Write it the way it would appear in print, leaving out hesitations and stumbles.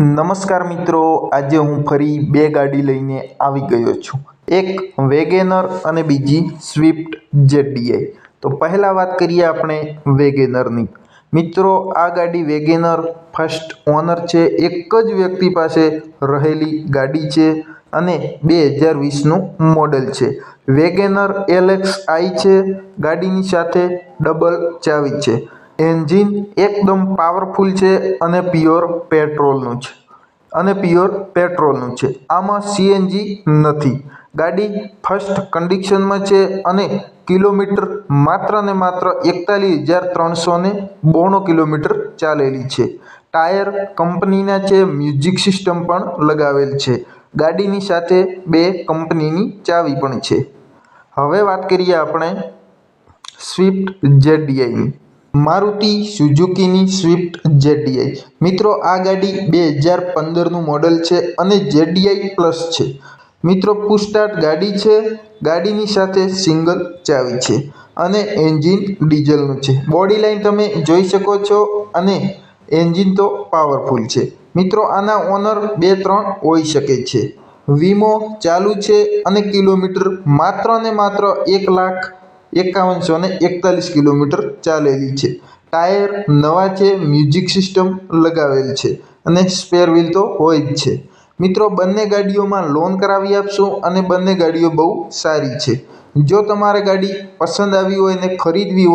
નમસ્કાર મિત્રો, આજે હું ફરી બે ગાડી લઈને આવી ગયો છું, એક વેગેનર અને બીજી સ્વિફ્ટ ZDI। તો પહેલાં વાત કરીએ આપણે વેગેનરની। મિત્રો, આ ગાડી વેગેનર ફર્સ્ટ ઓનર છે, એક જ વ્યક્તિ પાસે રહેલી ગાડી છે અને 2020નું મોડેલ છે। વેગેનર LXi છે, ગાડીની સાથે ડબલ ચાવી છે, એન્જિન એકદમ પાવરફુલ છે અને પ્યોર પેટ્રોલનું છે। આમાં CNG નથી। ગાડી ફર્સ્ટ કન્ડિશનમાં છે અને કિલોમીટર માત્ર ને માત્ર 41,392 કિલોમીટર ચાલેલી છે। ટાયર કંપનીના છે, મ્યુઝિક સિસ્ટમ પણ લગાવેલ છે। ગાડીની સાથે બે કંપનીની ચાવી પણ છે। હવે વાત કરીએ આપણે સ્વિફ્ટ ZDIની। મારુતિ સુઝુકીની સ્વિફ્ટ ZDI। મિત્રો, આ ગાડી 2015નું મોડેલ છે અને ZDI પ્લસ છે। મિત્રો, પુશ સ્ટાર્ટ ગાડી છે, ગાડીની સાથે સિંગલ ચાવી છે અને એન્જિન ડીઝલનું છે। બોડી લાઈન તમે જોઈ શકો છો અને એન્જિન તો પાવરફુલ છે। મિત્રો, આના ઓનર 2-3 હોઈ શકે છે। વીમો ચાલુ છે અને કિલોમીટર માત્ર ને માત્ર 1,51,41 કિલોમીટર ચાલેલી છે। ટાયર નવા છે, મ્યુઝિક સિસ્ટમ લગાવેલ છે અને સ્પેર વ્હીલ તો હોય જ છે। મિત્રો, બંને ગાડીઓમાં લોન કરાવી આપશું અને બંને ગાડીઓ બહુ સારી છે। જો તમારે ગાડી પસંદ આવી હોય ને ખરીદવી હોય